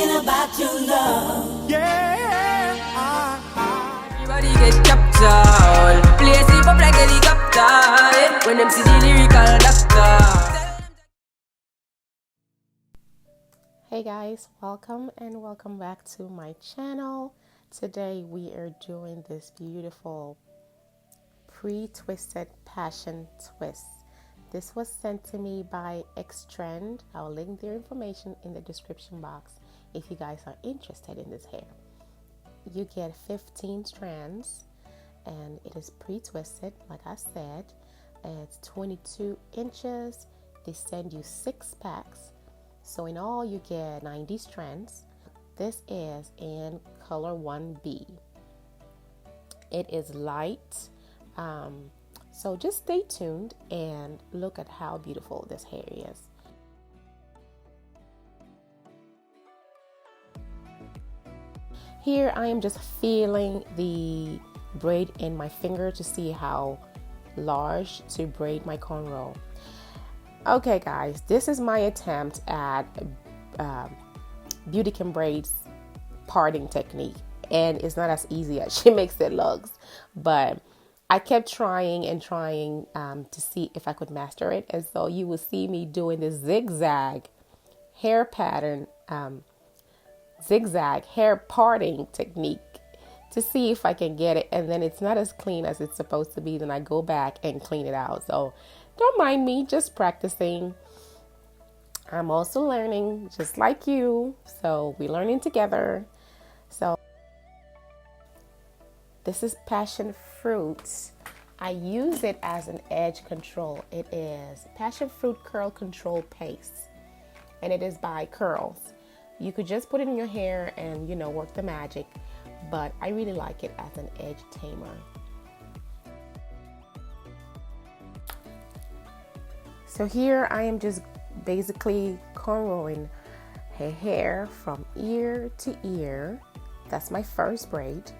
thinking about your love. Yeah, Everybody get captured. Play sleep up like helicopter. When them see the lyrical doctor. Hey guys, welcome and welcome back to my channel. Today we are doing this beautiful pre-twisted passion twist. This was sent to me by Xtrend. I'll link their information in the description box if you guys are interested in this hair. You get 15 strands and it is pre-twisted like I said. It's 22 inches. They send you 6 packs. So in all you get 90 strands. This is in color 1B. It is light. So just stay tuned and look at how beautiful this hair is. Here I am just feeling the braid in my finger to see how large to braid my cornrow. Okay guys, this is my attempt at Beauty Braids parting technique, and it's not as easy as she makes it look, but I kept trying and trying to see if I could master it. And so you will see me doing this zigzag hair pattern, zigzag hair parting technique to see if I can get it. And then it's not as clean as it's supposed to be. Then I go back and clean it out. So don't mind me, just practicing. I'm also learning just like you. So we're learning together. So this is passion fruit. I use it as an edge control. It is passion fruit curl control paste, and it is by Curls. You could just put it in your hair and work the magic, but I really like it as an edge tamer. So here I am just basically cornrowing her hair from ear to ear. That's my first braid.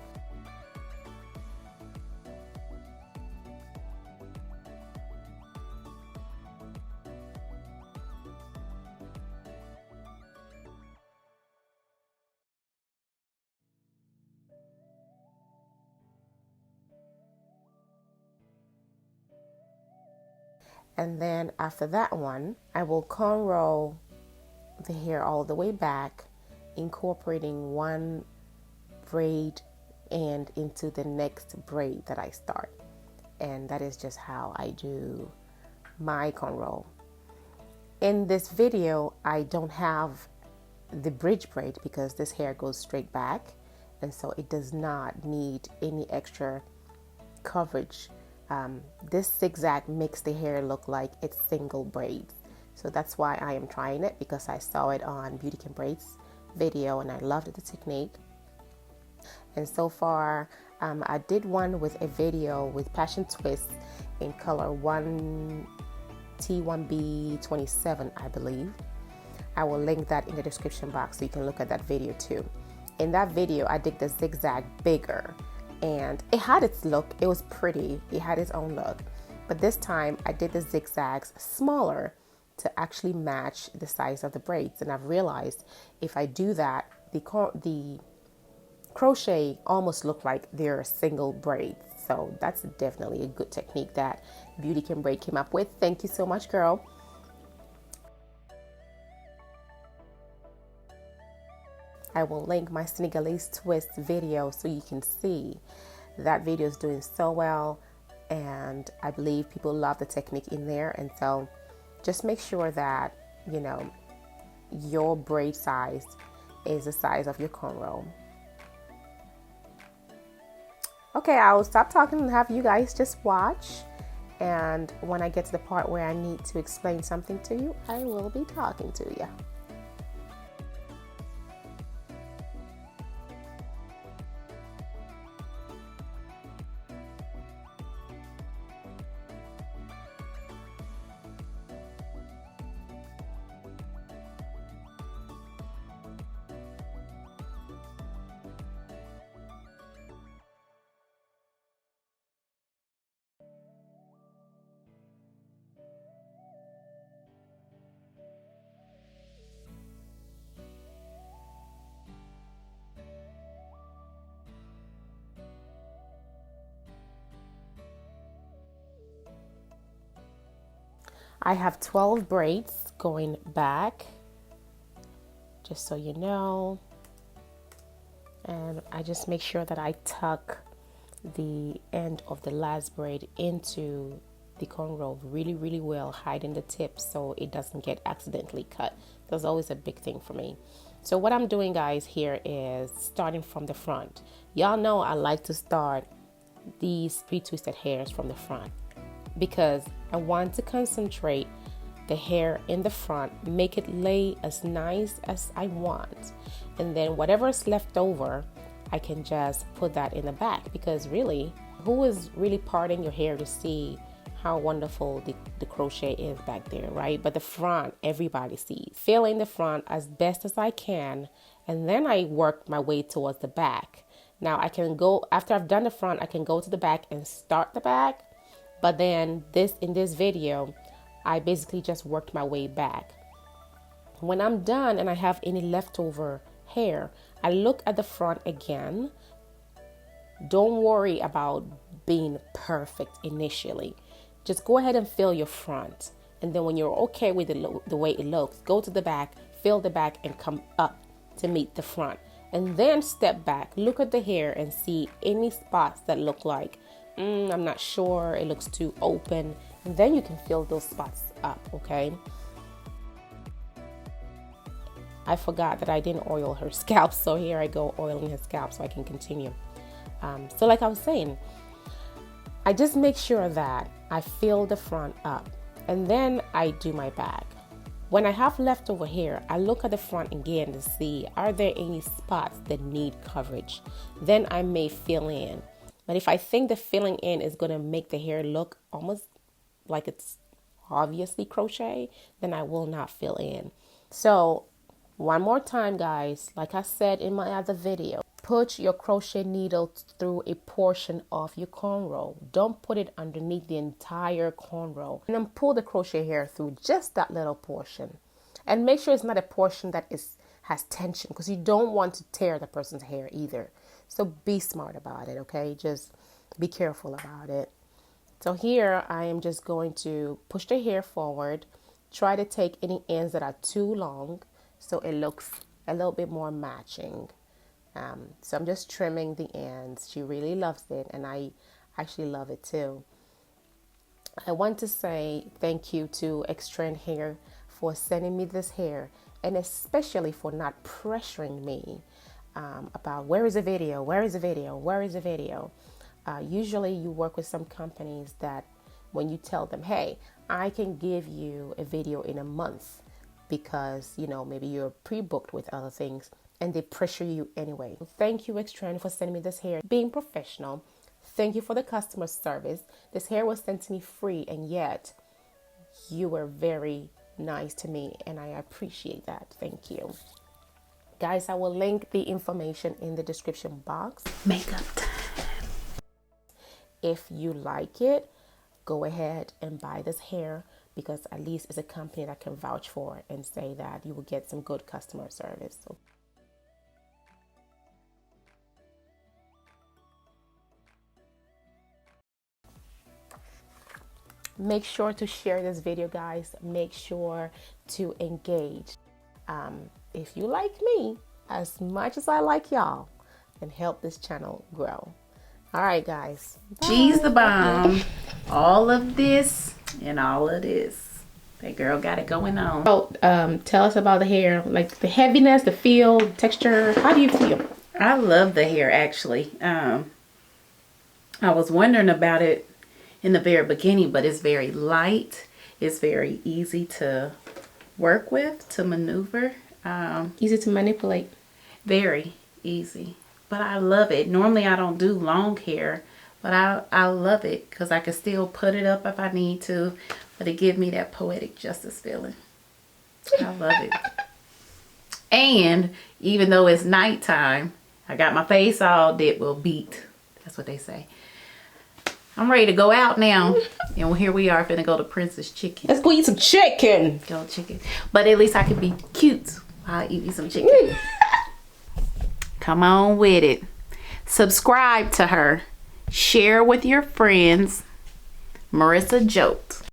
And then after that one, I will cornrow the hair all the way back, incorporating one braid and into the next braid that I start. And that is just how I do my cornrow. In this video, I don't have the bridge braid because this hair goes straight back, and so it does not need any extra coverage. This zigzag makes the hair look like it's single braids. So that's why I am trying it, because I saw it on Beauty Braids video and I loved the technique. And so far, I did one with a video with passion twist in color 1T1B27, I believe. I will link that in the description box so you can look at that video too. In that video, I did the zigzag bigger, and it had its look. It was pretty. It had its own look. But this time I did the zigzags smaller to actually match the size of the braids. And I've realized if I do that, the crochet almost look like they're single braids. So that's definitely a good technique that Beauty Braid came up with. Thank you so much, girl. I will link my Senegalese twist video so you can see that video is doing so well, and I believe people love the technique in there. And so just make sure that your braid size is the size of your cornrow. Okay, I'll stop talking and have you guys just watch, and when I get to the part where I need to explain something to you, I will be talking to you. I have 12 braids going back, just so you know. And I just make sure that I tuck the end of the last braid into the cornrow really well, hiding the tip so it doesn't get accidentally cut. That's always a big thing for me. So what I'm doing, guys, here is starting from the front. Y'all know I like to start these pre-twisted hairs from the front because I want to concentrate the hair in the front, make it lay as nice as I want, and then whatever's left over I can just put that in the back, because really, who is really parting your hair to see how wonderful the crochet is back there, right? But the front, everybody sees. Fill in the front as best as I can, and then I work my way towards the back. Now I can go, after I've done the front, I can go to the back and start the back, but then in this video I basically just worked my way back. When I'm done and I have any leftover hair, I look at the front again. Don't worry about being perfect initially. Just go ahead and fill your front, and then when you're okay with the way it looks, go to the back, fill the back, and come up to meet the front, and then step back, look at the hair and see any spots that look like I'm not sure, it looks too open, and then you can fill those spots up. Okay, I forgot that I didn't oil her scalp, so here I go oiling her scalp so I can continue. So like I was saying, I just make sure that I fill the front up, and then I do my back. When I have leftover hair, I look at the front again to see, are there any spots that need coverage? Then I may fill in. But if I think the filling in is going to make the hair look almost like it's obviously crochet, then I will not fill in. So one more time, guys, like I said in my other video, put your crochet needle through a portion of your cornrow. Don't put it underneath the entire cornrow. And then pull the crochet hair through just that little portion. And make sure it's not a portion that has tension, because you don't want to tear the person's hair either. So be smart about it, okay? Just be careful about it. So here I am just going to push the hair forward. Try to take any ends that are too long so it looks a little bit more matching. So I'm just trimming the ends. She really loves it, and I actually love it too. I want to say thank you to Xtrend Hair for sending me this hair, and especially for not pressuring me about where is the video, where is the video, where is the video. Usually you work with some companies that when you tell them, hey, I can give you a video in a month because, you know, maybe you're pre-booked with other things, and they pressure you anyway. Thank you, Xtrend, for sending me this hair, being professional. Thank you for the customer service. This hair was sent to me free, and yet you were very nice to me, and I appreciate that. Thank you. Guys, I will link the information in the description box. Makeup time. If you like it, go ahead and buy this hair, because at least it's a company that can vouch for it and say that you will get some good customer service. So make sure to share this video, guys. Make sure to engage. If you like me as much as I like y'all, then help this channel grow. All right, guys. Bye. She's the bomb. All of this and all of this. That girl got it going on. So, tell us about the hair, like the heaviness, the feel, texture. How do you feel? I love the hair, actually. I was wondering about it in the very beginning, but it's very light. It's very easy to work with, to maneuver. Easy to manipulate. Very easy. But I love it. Normally I don't do long hair, but I love it because I can still put it up if I need to, but it gives me that poetic justice feeling. I love it. And even though it's nighttime, I got my face all did well beat. That's what they say. I'm ready to go out now. And here we are finna go to Princess Chicken. Let's go eat some chicken. Go chicken. But at least I can be cute while I eat me some chicken. Come on with it. Subscribe to her. Share with your friends. Marissa Jote.